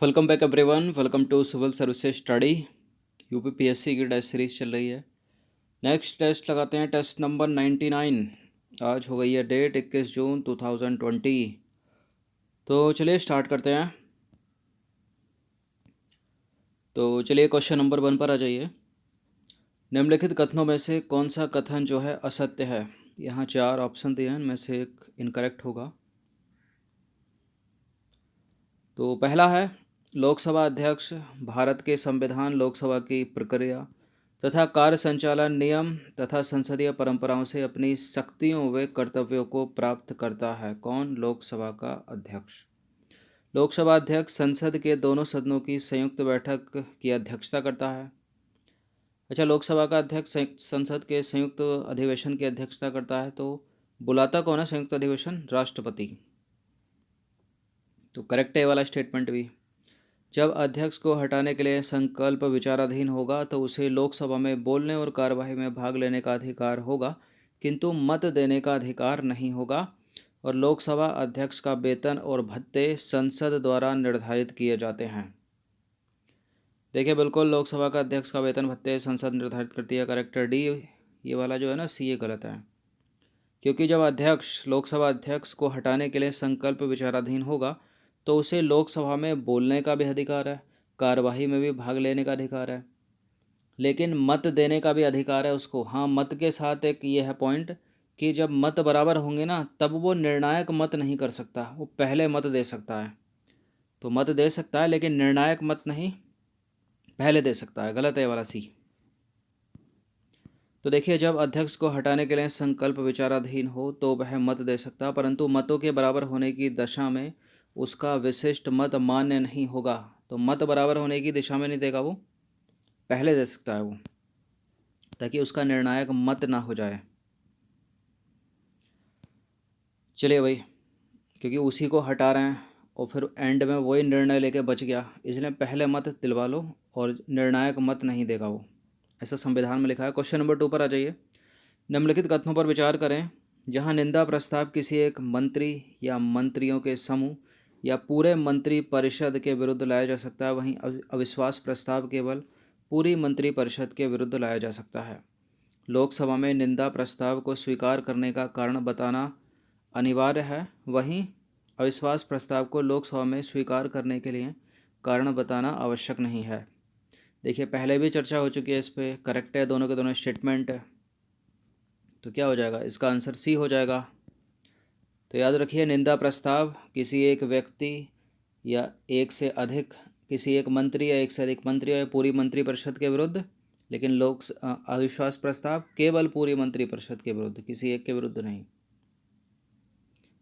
Welcome back everyone. Welcome to civil services study. UPPSC की test series चल रही है। नेक्स्ट टेस्ट लगाते हैं, टेस्ट नंबर 99। आज हो गई है डेट 21 जून 2020। तो चलिए स्टार्ट करते हैं। तो चलिए क्वेश्चन नंबर 1 पर आ जाइए। निम्नलिखित कथनों में से कौन सा कथन जो है असत्य है। यहाँ 4 ऑप्शन दिए हैं, इनमें से एक इनकरेक्ट होगा। तो पहला है, लोकसभा अध्यक्ष भारत के संविधान, लोकसभा की प्रक्रिया तथा कार्य संचालन नियम तथा संसदीय परंपराओं से अपनी शक्तियों व कर्तव्यों को प्राप्त करता है। कौन? लोकसभा का अध्यक्ष। लोकसभा अध्यक्ष संसद के दोनों सदनों की संयुक्त बैठक की अध्यक्षता करता है। अच्छा, लोकसभा का अध्यक्ष संसद के संयुक्त अधिवेशन की अध्यक्षता करता है, तो बुलाता कौन है संयुक्त अधिवेशन? राष्ट्रपति। तो करेक्ट है ये वाला स्टेटमेंट भी। जब अध्यक्ष को हटाने के लिए संकल्प विचाराधीन होगा तो उसे लोकसभा में बोलने और कार्यवाही में भाग लेने का अधिकार होगा, किंतु मत देने का अधिकार नहीं होगा। और लोकसभा अध्यक्ष का वेतन और भत्ते संसद द्वारा निर्धारित किए जाते हैं। देखिए, बिल्कुल लोकसभा का अध्यक्ष का वेतन भत्ते संसद निर्धारित करती है। Character D. ये वाला जो है ना, सी, ये गलत है। क्योंकि जब अध्यक्ष लोकसभा अध्यक्ष को हटाने के लिए संकल्प विचाराधीन होगा तो उसे लोकसभा में बोलने का भी अधिकार है, कार्यवाही में भी भाग लेने का अधिकार है, लेकिन मत देने का भी अधिकार है उसको। हाँ, मत के साथ एक ये है पॉइंट कि जब मत बराबर होंगे ना, तब वो निर्णायक मत नहीं कर सकता, वो पहले मत दे सकता है। तो मत दे सकता है लेकिन निर्णायक मत नहीं पहले दे सकता है। गलत है वाला सी। तो देखिए, जब अध्यक्ष को हटाने के लिए संकल्प विचाराधीन हो तो वह मत दे सकता, परंतु मतों के बराबर होने की दशा में उसका विशिष्ट मत मान्य नहीं होगा। तो मत बराबर होने की दिशा में नहीं देगा, वो पहले दे सकता है वो, ताकि उसका निर्णायक मत ना हो जाए। चलिए भाई, क्योंकि उसी को हटा रहे हैं और फिर एंड में वही निर्णय लेके बच गया, इसलिए पहले मत दिलवा लो और निर्णायक मत नहीं देगा वो। ऐसा संविधान में लिखा है। क्वेश्चन नंबर 2 पर आ जाइए। निम्नलिखित कथनों पर विचार करें। जहां निंदा प्रस्ताव किसी एक मंत्री या मंत्रियों के समूह या पूरे मंत्री परिषद के विरुद्ध लाया जा सकता है, वहीं अविश्वास प्रस्ताव केवल पूरी मंत्री परिषद के विरुद्ध लाया जा सकता है। लोकसभा में निंदा प्रस्ताव को स्वीकार करने का कारण बताना अनिवार्य है, वहीं अविश्वास प्रस्ताव को लोकसभा में स्वीकार करने के लिए कारण बताना आवश्यक नहीं है। देखिए, पहले भी चर्चा हो चुकी है इस पर। करेक्ट है दोनों के दोनों स्टेटमेंट। तो क्या हो जाएगा? इसका आंसर सी हो जाएगा। तो याद रखिए, निंदा प्रस्ताव किसी एक व्यक्ति या एक से अधिक, किसी एक मंत्री या एक से अधिक मंत्री या पूरी मंत्री परिषद के विरुद्ध, लेकिन अविश्वास प्रस्ताव केवल पूरी मंत्री परिषद के विरुद्ध, किसी एक के विरुद्ध नहीं।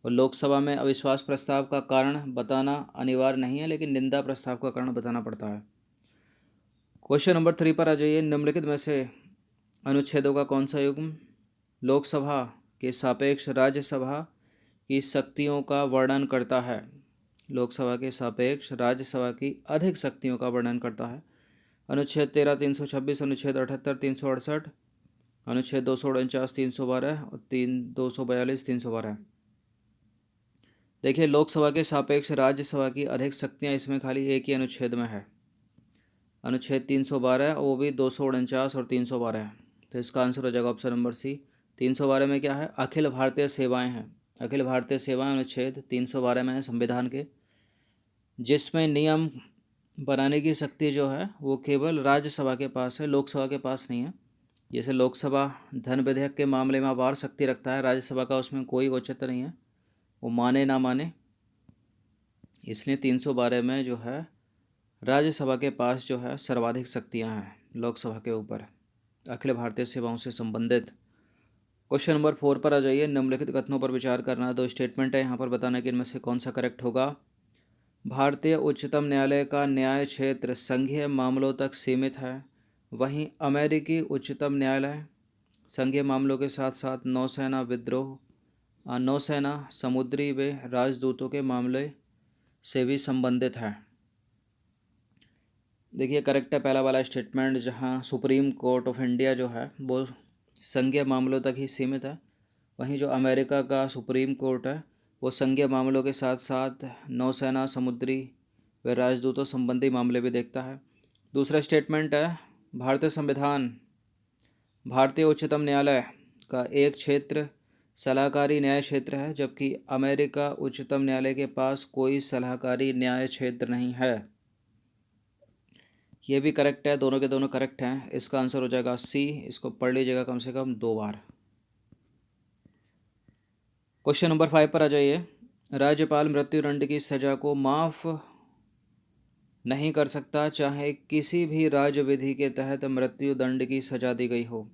और लोकसभा में अविश्वास प्रस्ताव का कारण बताना अनिवार्य नहीं है, लेकिन निंदा प्रस्ताव का कारण बताना पड़ता है। क्वेश्चन नंबर 3 पर आ जाइए। निम्नलिखित में से अनुच्छेदों का कौन सा युग्म लोकसभा के सापेक्ष राज्यसभा की शक्तियों का वर्णन करता है? लोकसभा के सापेक्ष राज्यसभा की अधिक शक्तियों का वर्णन करता है। अनुच्छेद 13 326, अनुच्छेद 78 368, अनुच्छेद 249 312 और 242 312। देखिए, लोकसभा के सापेक्ष राज्यसभा की अधिक शक्तियाँ इसमें खाली एक ही अनुच्छेद में है, अनुच्छेद 312, वो भी 249 और 312 है। तो इसका आंसर हो जाएगा ऑप्शन नंबर सी। 312 में क्या है? अखिल भारतीय सेवाएं हैं। अखिल भारतीय सेवाएं अनुच्छेद 312 में है संविधान के, जिसमें नियम बनाने की शक्ति जो है वो केवल राज्यसभा के पास है, लोकसभा के पास नहीं है। जैसे लोकसभा धन विधेयक के मामले में अपार शक्ति रखता है, राज्यसभा का उसमें कोई औचित्य नहीं है, वो माने ना माने। इसलिए 312 में जो है राज्यसभा के पास जो है सर्वाधिक शक्तियां हैं लोकसभा के ऊपर, अखिल भारतीय सेवाओं से संबंधित। क्वेश्चन नंबर 4 पर आ जाइए। निम्नलिखित कथनों पर विचार करना है। 2 स्टेटमेंट है यहाँ पर, बताना कि इनमें से कौन सा करेक्ट होगा। भारतीय उच्चतम न्यायालय का न्याय क्षेत्र संघीय मामलों तक सीमित है, वहीं अमेरिकी उच्चतम न्यायालय संघीय मामलों के साथ साथ नौसेना विद्रोह, नौसेना, समुद्री व राजदूतों के मामले से भी संबंधित है। देखिए, करेक्ट है पहला वाला स्टेटमेंट, जहां सुप्रीम कोर्ट ऑफ इंडिया जो है वो संघीय मामलों तक ही सीमित है, वहीं जो अमेरिका का सुप्रीम कोर्ट है वो संघीय मामलों के साथ साथ नौसेना, समुद्री वह राजदूतों संबंधी मामले भी देखता है। दूसरा स्टेटमेंट है, भारतीय संविधान भारतीय उच्चतम न्यायालय का एक क्षेत्र सलाहकारी न्याय क्षेत्र है, जबकि अमेरिका उच्चतम न्यायालय के पास कोई सलाहकारी न्याय क्षेत्र नहीं है। ये भी करेक्ट है, दोनों के दोनों करेक्ट हैं। इसका आंसर हो जाएगा सी। इसको पढ़ लीजिएगा कम से कम 2 बार। क्वेश्चन नंबर 5 पर आ जाइए। राज्यपाल मृत्युदंड की सजा को माफ नहीं कर सकता, चाहे किसी भी राज्य विधि के तहत मृत्युदंड की सजा दी गई हो।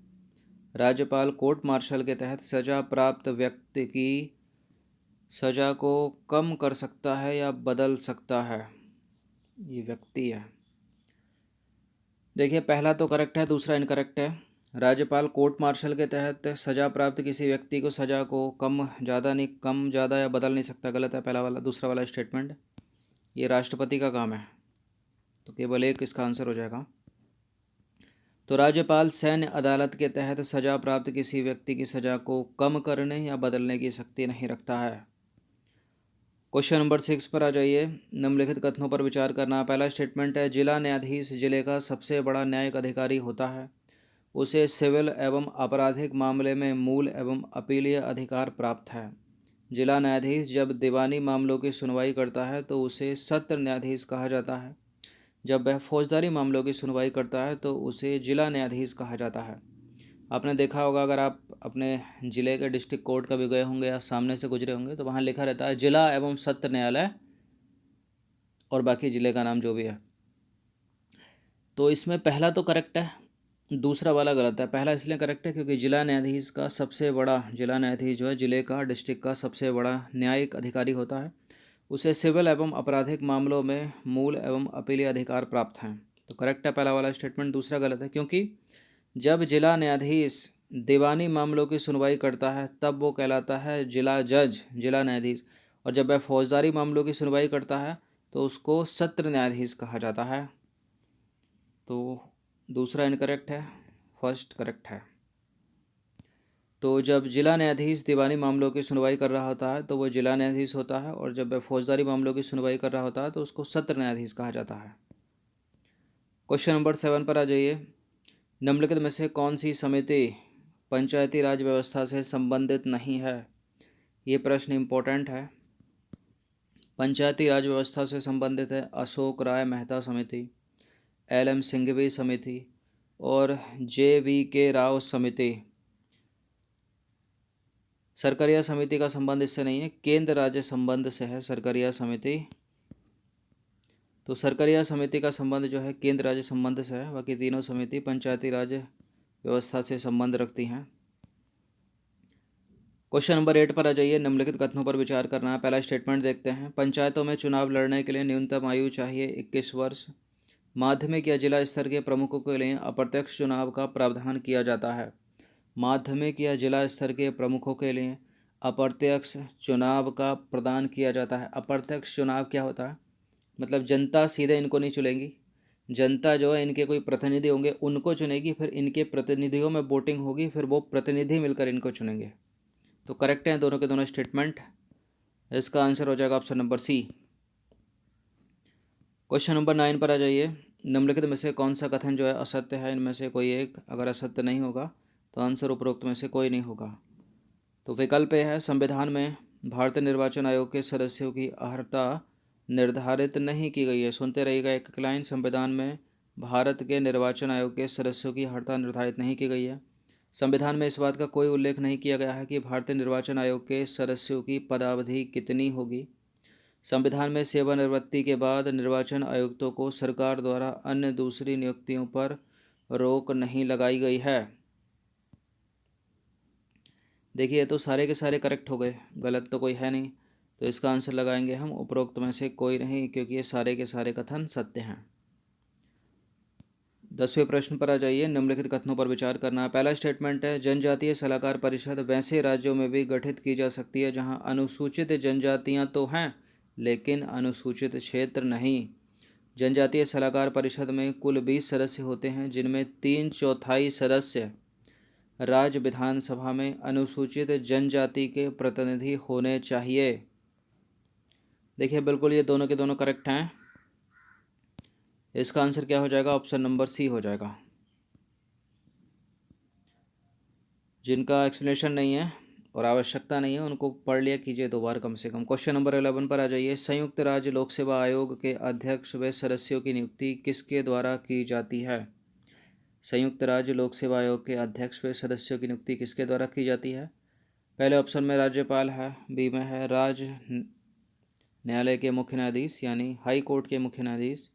राज्यपाल कोर्ट मार्शल के तहत सजा प्राप्त व्यक्ति की सजा को कम कर सकता है या बदल सकता है। ये व्यक्ति है। देखिए, पहला तो करेक्ट है, दूसरा इनकरेक्ट है। राज्यपाल कोर्ट मार्शल के तहत सजा प्राप्त किसी व्यक्ति को सजा को कम ज़्यादा या बदल नहीं सकता, गलत है पहला वाला। दूसरा वाला स्टेटमेंट, ये राष्ट्रपति का काम है, तो केवल एक इसका आंसर हो जाएगा। तो राज्यपाल सैन्य अदालत के तहत सजा प्राप्त किसी व्यक्ति की सजा को कम करने या बदलने की शक्ति नहीं रखता है। क्वेश्चन नंबर 6 पर आ जाइए। निम्नलिखित कथनों पर विचार करना। पहला स्टेटमेंट है, जिला न्यायाधीश जिले का सबसे बड़ा न्यायिक अधिकारी होता है। उसे सिविल एवं आपराधिक मामले में मूल एवं अपीलीय अधिकार प्राप्त है। जिला न्यायाधीश जब दीवानी मामलों की सुनवाई करता है तो उसे सत्र न्यायाधीश कहा जाता है। जब वह फौजदारी मामलों की सुनवाई करता है तो उसे जिला न्यायाधीश कहा जाता है। आपने देखा होगा, अगर आप अपने ज़िले के डिस्ट्रिक्ट कोर्ट कभी गए होंगे या सामने से गुजरे होंगे, तो वहाँ लिखा रहता है जिला एवं सत्र न्यायालय और बाकी ज़िले का नाम जो भी है। तो इसमें पहला तो करेक्ट है, दूसरा वाला गलत है। पहला इसलिए करेक्ट है क्योंकि जिला न्यायाधीश जो है ज़िले का, डिस्ट्रिक्ट का सबसे बड़ा न्यायिक अधिकारी होता है। उसे सिविल एवं आपराधिक मामलों में मूल एवं अपीलीय अधिकार प्राप्त हैं। तो करेक्ट है पहला वाला स्टेटमेंट। दूसरा गलत है, क्योंकि जब जिला न्यायाधीश दीवानी मामलों की सुनवाई करता है तब वो कहलाता है जिला जज, जिला न्यायाधीश। और जब वह फौजदारी मामलों की सुनवाई करता है तो उसको सत्र न्यायाधीश कहा जाता है। तो दूसरा इनकरेक्ट है, फर्स्ट करेक्ट है। तो जब जिला न्यायाधीश दीवानी मामलों की सुनवाई कर रहा होता है तो वो जिला न्यायाधीश होता है, और जब वह फौजदारी मामलों की सुनवाई कर रहा होता है तो उसको सत्र न्यायाधीश कहा जाता है। क्वेश्चन नंबर 7 पर आ जाइए। निम्नलिखित में से कौन सी समिति पंचायती राज व्यवस्था से संबंधित नहीं है? ये प्रश्न इम्पोर्टेंट है। पंचायती राज व्यवस्था से संबंधित है अशोक राय मेहता समिति, LM सिंघवी समिति और JVK राव समिति। सरकारिया समिति का संबंध इससे नहीं है, केंद्र राज्य संबंध से है सरकारिया समिति। तो सरकारिया समिति का संबंध जो है केंद्र राज्य संबंध से है, बाकी तीनों समिति पंचायती राज व्यवस्था से संबंध रखती हैं। क्वेश्चन नंबर 8 पर आ जाइए। निम्नलिखित कथनों पर विचार करना है। पहला स्टेटमेंट देखते हैं। पंचायतों में चुनाव लड़ने के लिए न्यूनतम आयु चाहिए 21 वर्ष। माध्यमिक या जिला स्तर के प्रमुखों के लिए अप्रत्यक्ष चुनाव का प्रावधान किया जाता है। माध्यमिक या जिला स्तर के प्रमुखों के लिए अप्रत्यक्ष चुनाव का प्रदान किया जाता है। अप्रत्यक्ष चुनाव क्या होता है? मतलब जनता सीधे इनको नहीं चुनेगी, जनता जो है इनके कोई प्रतिनिधि होंगे उनको चुनेगी, फिर इनके प्रतिनिधियों में वोटिंग होगी, फिर वो प्रतिनिधि मिलकर इनको चुनेंगे। तो करेक्ट हैं दोनों के दोनों स्टेटमेंट। इसका आंसर हो जाएगा option number C. Question number 9 पर आ जाइए। निम्नलिखित में से कौन सा कथन जो है असत्य है? इनमें से कोई एक अगर असत्य नहीं होगा तो आंसर उपरोक्त में से कोई नहीं होगा। तो विकल्प ए है, संविधान में भारतीय निर्वाचन आयोग के सदस्यों की अर्हता निर्धारित नहीं की गई है। सुनते रहिएगा एक लाइन, संविधान में भारत के निर्वाचन आयोग के सदस्यों की अर्हता निर्धारित नहीं की गई है। संविधान में इस बात का कोई उल्लेख नहीं किया गया है कि भारतीय निर्वाचन आयोग के सदस्यों की पदावधि कितनी होगी। संविधान में सेवानिवृत्ति के बाद निर्वाचन आयुक्तों को सरकार द्वारा अन्य दूसरी नियुक्तियों पर रोक नहीं लगाई गई है। देखिए, तो सारे के सारे करेक्ट हो गए, गलत तो कोई है नहीं। तो इसका आंसर लगाएंगे हम उपरोक्त में से कोई नहीं, क्योंकि ये सारे के सारे कथन सत्य हैं। 10वें प्रश्न पर आ जाइए। निम्नलिखित कथनों पर विचार करना है। पहला स्टेटमेंट है, जनजातीय सलाहकार परिषद वैसे राज्यों में भी गठित की जा सकती है जहां अनुसूचित जनजातियां तो हैं लेकिन अनुसूचित क्षेत्र नहीं। जनजातीय सलाहकार परिषद में कुल 20 सदस्य होते हैं, जिनमें 3/4 सदस्य राज्य विधानसभा में अनुसूचित जनजाति के प्रतिनिधि होने चाहिए। देखिए, बिल्कुल ये दोनों के दोनों करेक्ट हैं। इसका आंसर क्या हो जाएगा? ऑप्शन नंबर सी हो जाएगा। जिनका एक्सप्लेनेशन नहीं है और आवश्यकता नहीं है उनको पढ़ लिया कीजिए 2 बार कम से कम। क्वेश्चन नंबर 11 पर आ जाइए। संयुक्त राज्य लोक सेवा आयोग के अध्यक्ष व सदस्यों की नियुक्ति किसके द्वारा की जाती है? संयुक्त राज्य लोक सेवा आयोग के अध्यक्ष व सदस्यों की नियुक्ति किसके द्वारा की जाती है? पहले ऑप्शन में राज्यपाल है, बी में है न्यायालय के मुख्य न्यायाधीश यानी हाई कोर्ट के मुख्य न्यायाधीश,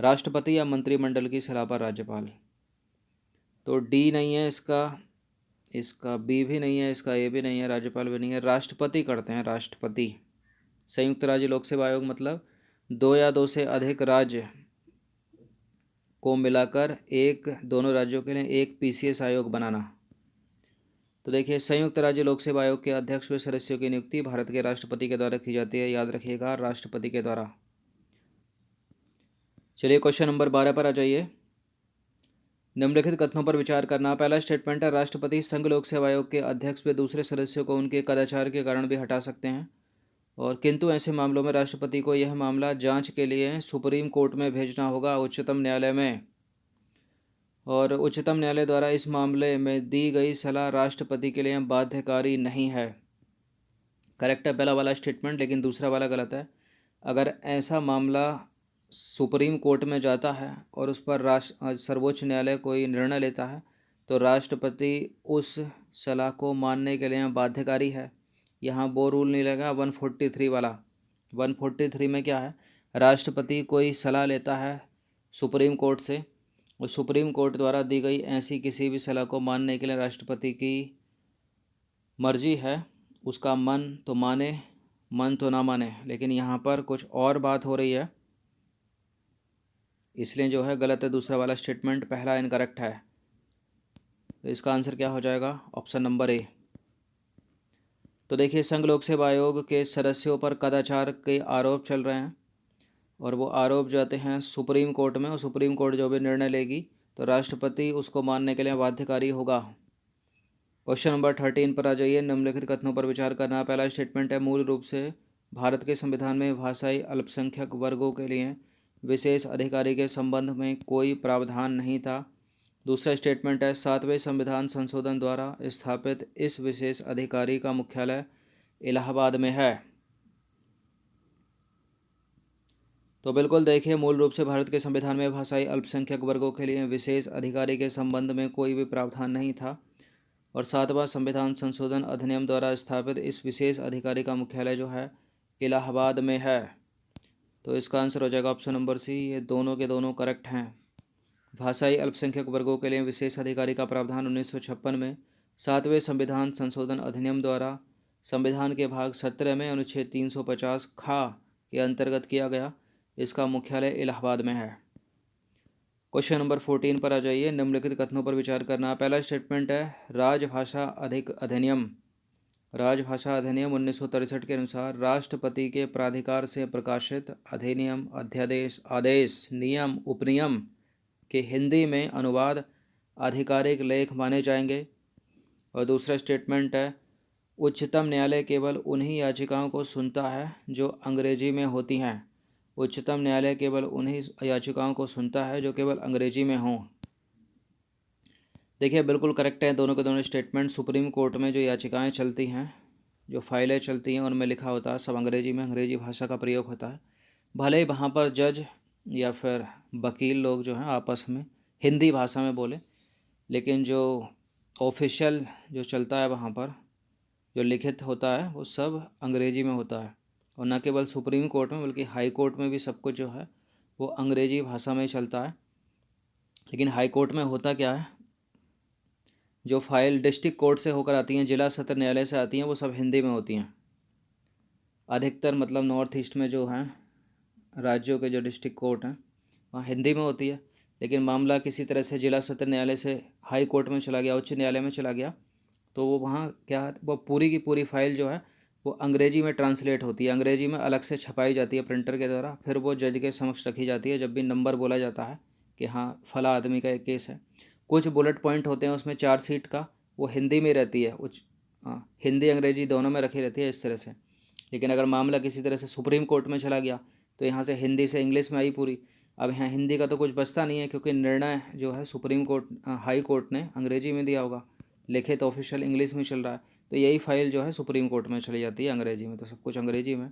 राष्ट्रपति या मंत्रिमंडल की सलाह पर राज्यपाल। तो डी नहीं है इसका बी भी नहीं है, इसका ए भी नहीं है, राज्यपाल भी नहीं है, राष्ट्रपति करते हैं, राष्ट्रपति। संयुक्त राज्य लोक सेवा आयोग मतलब 2 या 2 से अधिक राज्य को मिलाकर दोनों राज्यों के लिए एक पीसीएस आयोग बनाना। तो देखिए, संयुक्त राज्य लोक सेवा आयोग के अध्यक्ष व सदस्यों की नियुक्ति भारत के राष्ट्रपति के द्वारा की जाती है। याद रखिएगा, राष्ट्रपति के द्वारा। चलिए क्वेश्चन नंबर 12 पर आ जाइए। निम्नलिखित कथनों पर विचार करना। पहला स्टेटमेंट है, राष्ट्रपति संघ लोक सेवा आयोग के अध्यक्ष व दूसरे सदस्यों को उनके कदाचार के कारण भी हटा सकते हैं, और किंतु ऐसे मामलों में राष्ट्रपति को यह मामला जांच के लिए सुप्रीम कोर्ट में भेजना होगा, उच्चतम न्यायालय में, और उच्चतम न्यायालय द्वारा इस मामले में दी गई सलाह राष्ट्रपति के लिए बाध्यकारी नहीं है। करेक्ट है पहला वाला स्टेटमेंट, लेकिन दूसरा वाला गलत है। अगर ऐसा मामला सुप्रीम कोर्ट में जाता है और उस पर सर्वोच्च न्यायालय कोई निर्णय लेता है तो राष्ट्रपति उस सलाह को मानने के लिए बाध्यकारी है। यहाँ वो रूल नहीं लगेगा 143 वाला। 143 में क्या है, राष्ट्रपति कोई सलाह लेता है सुप्रीम कोर्ट से और सुप्रीम कोर्ट द्वारा दी गई ऐसी किसी भी सलाह को मानने के लिए राष्ट्रपति की मर्जी है, उसका मन तो माने मन तो ना माने। लेकिन यहाँ पर कुछ और बात हो रही है, इसलिए जो है गलत है दूसरा वाला स्टेटमेंट, पहला इनकरेक्ट है। तो इसका आंसर क्या हो जाएगा? Option number A. तो देखिए, संघ लोक सेवा आयोग के सदस्यों पर कदाचार के आरोप चल रहे हैं और वो आरोप जाते हैं सुप्रीम कोर्ट में, और सुप्रीम कोर्ट जो भी निर्णय लेगी तो राष्ट्रपति उसको मानने के लिए बाध्यकारी होगा। क्वेश्चन नंबर 13 पर आ जाइए। निम्नलिखित कथनों पर विचार करना। पहला स्टेटमेंट है, मूल रूप से भारत के संविधान में भाषाई अल्पसंख्यक वर्गों के लिए विशेष अधिकारी के संबंध में कोई प्रावधान नहीं था। दूसरा स्टेटमेंट है, 7वें संविधान संशोधन द्वारा स्थापित इस विशेष अधिकारी का मुख्यालय इलाहाबाद में है। तो बिल्कुल देखिए, मूल रूप से भारत के संविधान में भाषाई अल्पसंख्यक वर्गों के लिए विशेष अधिकारी के संबंध में कोई भी प्रावधान नहीं था, और 7वां संविधान संशोधन अधिनियम द्वारा स्थापित इस विशेष अधिकारी का मुख्यालय जो है इलाहाबाद में है। तो इसका आंसर हो जाएगा ऑप्शन नंबर सी। ये दोनों के दोनों करेक्ट हैं। भाषाई अल्पसंख्यक वर्गों के लिए विशेष अधिकारी का प्रावधान 1956 में 7वें संविधान संशोधन अधिनियम द्वारा संविधान के भाग 17 में अनुच्छेद 350 खा के अंतर्गत किया गया। इसका मुख्यालय इलाहाबाद में है। क्वेश्चन नंबर 14 पर आ जाइए। निम्नलिखित कथनों पर विचार करना। पहला स्टेटमेंट है, राजभाषा अधिनियम 1963 के अनुसार राष्ट्रपति के प्राधिकार से प्रकाशित अधिनियम, अध्यादेश, आदेश, नियम, उपनियम के हिंदी में अनुवाद आधिकारिक लेख माने जाएंगे। और दूसरा स्टेटमेंट है, उच्चतम न्यायालय केवल उन्हीं याचिकाओं को सुनता है जो अंग्रेजी में होती हैं। उच्चतम न्यायालय केवल उन्हीं याचिकाओं को सुनता है जो केवल अंग्रेजी में हों। देखिए, बिल्कुल करेक्ट है दोनों के दोनों स्टेटमेंट। सुप्रीम कोर्ट में जो याचिकाएं चलती हैं, जो फाइलें चलती हैं, उनमें लिखा होता है सब अंग्रेजी में, अंग्रेजी भाषा का प्रयोग होता है। भले ही वहाँ पर जज या फिर वकील लोग जो हैं आपस में हिंदी भाषा में बोले, लेकिन जो ऑफिशियल जो चलता है वहाँ पर जो लिखित होता है वो सब अंग्रेजी में होता है। और न केवल सुप्रीम कोर्ट में बल्कि हाई कोर्ट में भी सब कुछ जो है वो अंग्रेजी भाषा में ही चलता है। लेकिन हाई कोर्ट में होता क्या है, जो फाइल डिस्ट्रिक्ट कोर्ट से होकर आती हैं, जिला सत्र न्यायालय से आती हैं, वो सब हिंदी में होती हैं अधिकतर। मतलब नॉर्थ ईस्ट में जो हैं राज्यों के जो डिस्ट्रिक्ट कोर्ट हैं वहाँ हिंदी में होती है। लेकिन मामला किसी तरह से जिला सत्र न्यायालय से हाई कोर्ट में चला गया, उच्च न्यायालय में चला गया, तो वो वहाँ क्या है, वो पूरी की पूरी फाइल जो है वो अंग्रेजी में ट्रांसलेट होती है, अंग्रेजी में अलग से छपाई जाती है प्रिंटर के द्वारा, फिर वो जज के समक्ष रखी जाती है। जब भी नंबर बोला जाता है कि हाँ फला आदमी का एक केस है, कुछ बुलेट पॉइंट होते हैं उसमें चार्जशीट का, वो हिंदी में रहती है, हिंदी अंग्रेजी दोनों में रखी रहती है इस तरह से। लेकिन अगर मामला किसी तरह से सुप्रीम कोर्ट में चला गया तो यहाँ से हिंदी से इंग्लिश में आई पूरी, अब यहाँ हिंदी का तो कुछ बचता नहीं है, क्योंकि निर्णय जो है सुप्रीम कोर्ट हाई कोर्ट ने अंग्रेजी में दिया होगा, लिखित ऑफिशियल इंग्लिश में चल रहा है, तो यही फाइल जो है सुप्रीम कोर्ट में चली जाती है अंग्रेजी में, तो सब कुछ अंग्रेजी में।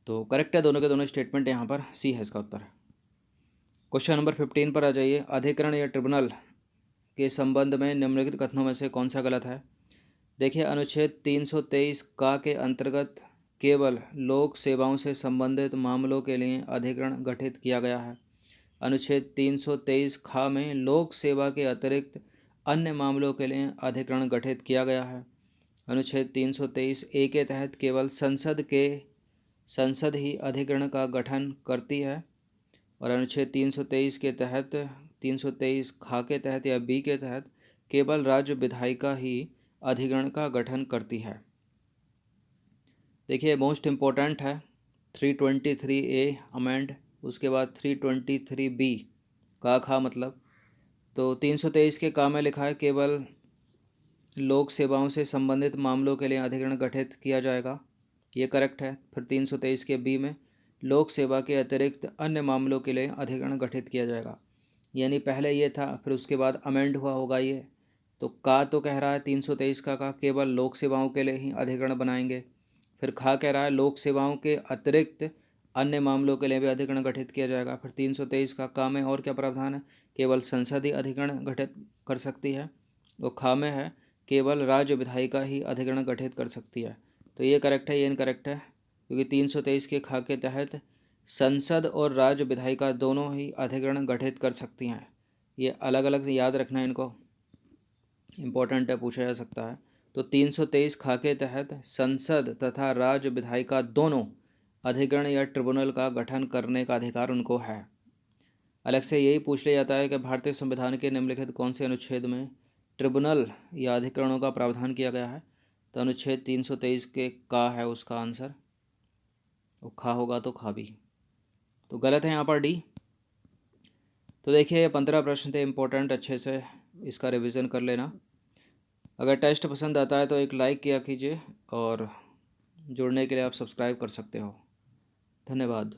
तो करेक्ट है दोनों के दोनों स्टेटमेंट, यहाँ पर सी है इसका उत्तर। क्वेश्चन नंबर 15 पर आ जाइए। अधिकरण या ट्रिब्यूनल के संबंध में निम्नलिखित कथनों में से कौन सा गलत है। देखिए, अनुच्छेद 323 का के अंतर्गत केवल लोक सेवाओं से संबंधित मामलों के लिए अधिकरण गठित किया गया है। अनुच्छेद 323 खा में लोक सेवा के अतिरिक्त अन्य मामलों के लिए अधिकरण गठित किया गया है। अनुच्छेद 323 ए के तहत केवल संसद ही अधिकरण का गठन करती है, और अनुच्छेद 323 के तहत 323 खा के तहत या बी के तहत केवल राज्य विधायिका ही अधिकरण का गठन करती है। देखिए, मोस्ट इम्पोर्टेंट है 323A अमेंड, उसके बाद 323B का खा मतलब, तो 323 के का में लिखा है केवल लोक सेवाओं से संबंधित मामलों के लिए अधिकरण गठित किया जाएगा, ये करेक्ट है। फिर 323 के बी में लोक सेवा के अतिरिक्त अन्य मामलों के लिए अधिकरण गठित किया जाएगा, यानी पहले ये था, फिर उसके बाद अमेंड हुआ होगा ये। तो का तो कह रहा है 323 का केवल लोक सेवाओं के लिए ही अधिकरण बनाएंगे, फिर खा कह रहा है लोक सेवाओं के अतिरिक्त अन्य मामलों के लिए भी अधिकरण गठित किया जाएगा। फिर 323 का में और क्या प्रावधान है, केवल संसद ही अधिकरण गठित कर सकती है। वो खा में है केवल राज्य विधायिका ही अधिकरण गठित कर सकती है। तो ये करेक्ट है, ये इनकरेक्ट है, क्योंकि 323 के खा के तहत संसद और राज्य विधायिका दोनों ही अधिकरण गठित कर सकती हैं। ये अलग अलग याद रखना है, इनको इम्पोर्टेंट है, पूछा जा सकता है। तो 323 खा के तहत संसद तथा राज्य विधायिका दोनों अधिकरण या ट्रिब्यूनल का गठन करने का अधिकार उनको है। अलग से यही पूछ लिया जाता है कि भारतीय संविधान के निम्नलिखित कौन से अनुच्छेद में ट्रिब्यूनल या अधिकरणों का प्रावधान किया गया है। तो अनुच्छेद 323 के का है उसका आंसर, वो खा होगा तो खा भी, तो गलत है यहाँ पर डी। तो देखिए 15 प्रश्न थे इंपॉर्टेंट, अच्छे से इसका रिवीजन कर लेना। अगर टेस्ट पसंद आता है तो एक लाइक किया कीजिए, और जुड़ने के लिए आप सब्सक्राइब कर सकते हो। धन्यवाद।